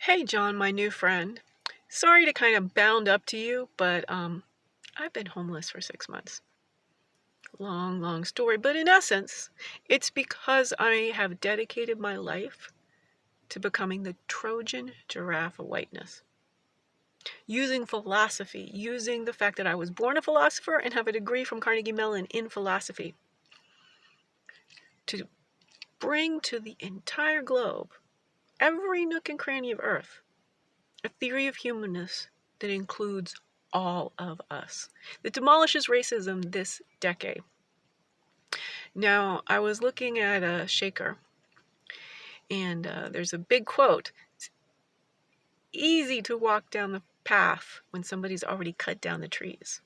Hey John, my new friend. Sorry to kind of bound up to you, but I've been homeless for 6 months. Long, long story, but in essence, it's because I have dedicated my life to becoming the Trojan giraffe of whiteness. Using philosophy, using the fact that I was born a philosopher and have a degree from Carnegie Mellon in philosophy, to bring to the entire globe, every nook and cranny of Earth, a theory of humanness that includes all of us, that demolishes racism this decade. Now, I was looking at a shaker, and there's a big quote. It's easy to walk down the path when somebody's already cut down the trees.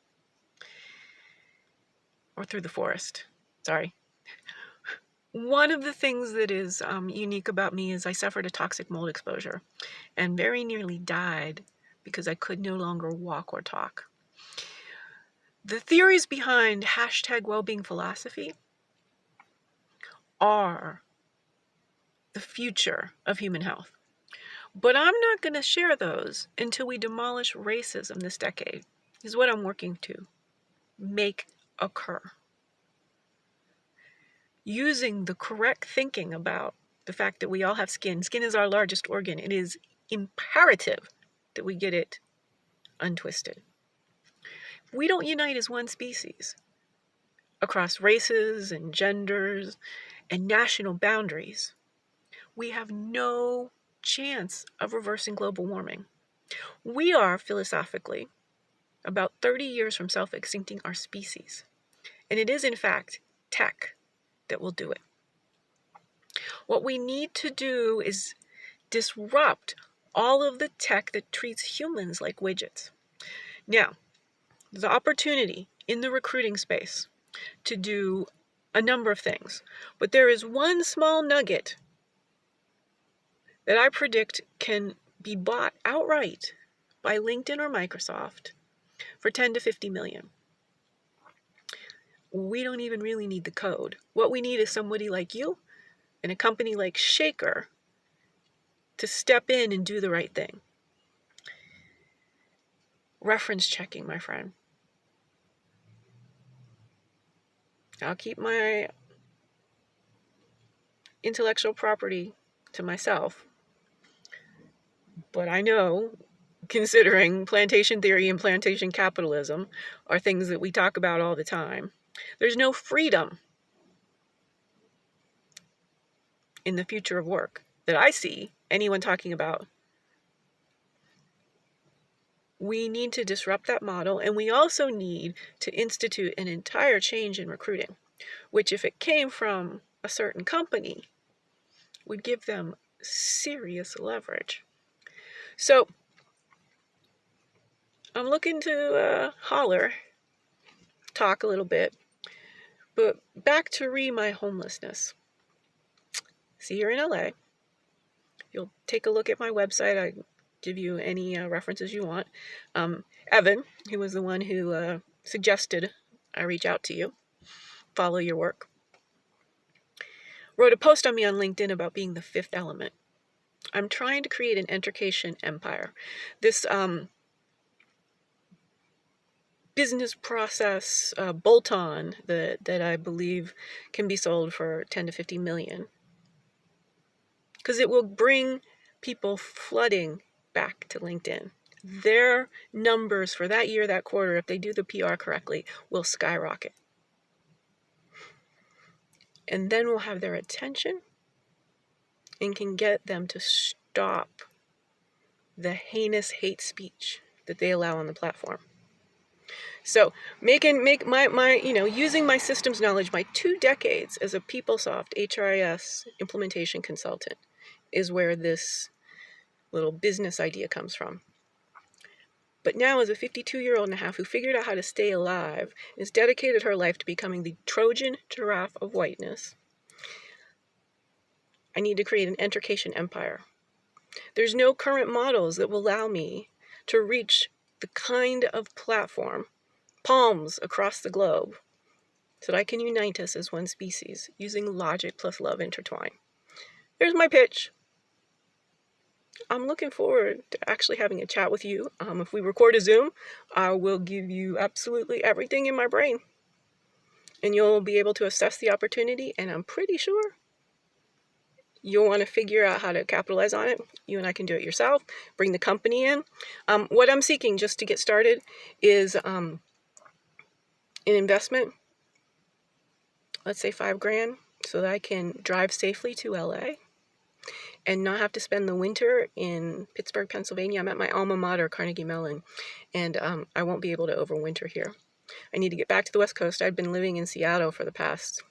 Or through the forest. Sorry. One of the things that is unique about me is I suffered a toxic mold exposure and very nearly died because I could no longer walk or talk. The theories behind #wellbeing philosophy are the future of human health. But I'm not going to share those until we demolish racism this decade, is what I'm working to make occur. Using the correct thinking about the fact that we all have skin. Skin is our largest organ. It is imperative that we get it untwisted. If we don't unite as one species across races and genders and national boundaries, we have no chance of reversing global warming. We are, philosophically, about 30 years from self-extincting our species. And it is, in fact, tech that will do it. What we need to do is disrupt all of the tech that treats humans like widgets. Now, there's an opportunity in the recruiting space to do a number of things, but there is one small nugget that I predict can be bought outright by LinkedIn or Microsoft for 10 to 50 million. We don't even really need the code. What we need is somebody like you and a company like Shaker to step in and do the right thing. Reference checking, my friend. I'll keep my intellectual property to myself. But I know, considering plantation theory and plantation capitalism are things that we talk about all the time, there's no freedom in the future of work that I see anyone talking about. We need to disrupt that model, and we also need to institute an entire change in recruiting, which, if it came from a certain company, would give them serious leverage. So I'm looking to talk a little bit, but back to my homelessness. See, you're in LA. You'll take a look at my website. I give you any references you want. Evan, who was the one who suggested I reach out to you, follow your work, wrote a post on me on LinkedIn about being the fifth element. I'm trying to create an enter-cation empire. This business process bolt-on that I believe can be sold for 10 to 50 million. Because it will bring people flooding back to LinkedIn. Their numbers for that year, that quarter, if they do the PR correctly, will skyrocket. And then we'll have their attention and can get them to stop the heinous hate speech that they allow on the platform. So using my systems knowledge, my 2 decades as a PeopleSoft HRIS implementation consultant is where this little business idea comes from. But now, as a 52-year-old and a half who figured out how to stay alive and has dedicated her life to becoming the Trojan giraffe of whiteness, I need to create an enter-cation empire. There's no current models that will allow me to reach the kind of platform, palms across the globe, so that I can unite us as one species using logic plus love intertwined. There's my pitch. I'm looking forward to actually having a chat with you. If we record a Zoom, I will give you absolutely everything in my brain, and you'll be able to assess the opportunity, and I'm pretty sure you'll want to figure out how to capitalize on it. You and I can do it yourself, bring the company in. What I'm seeking just to get started is an investment, let's say $5,000, so that I can drive safely to LA and not have to spend the winter in Pittsburgh, Pennsylvania. I'm at my alma mater, Carnegie Mellon, and I won't be able to overwinter here. I need to get back to the West Coast. I've been living in Seattle for the past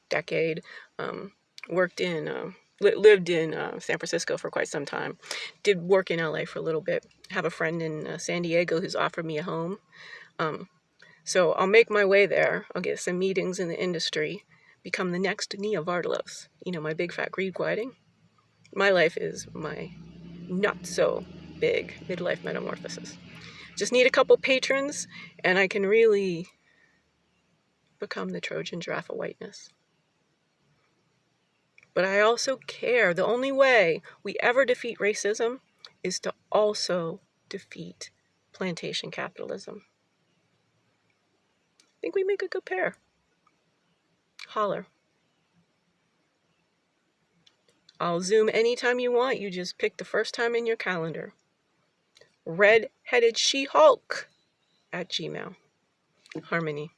decade, lived in San Francisco for quite some time, did work in LA for a little bit, have a friend in San Diego who's offered me a home. So I'll make my way there. I'll get some meetings in the industry, become the next Nia Vardalos, my big fat greed quieting. My life is my not so big midlife metamorphosis. Just need a couple patrons and I can really become the Trojan giraffe of whiteness. But I also care. The only way we ever defeat racism is to also defeat plantation capitalism. I think we make a good pair. Holler. I'll Zoom anytime you want. You just pick the first time in your calendar. Red-headed She-Hulk @gmail.com. Harmony.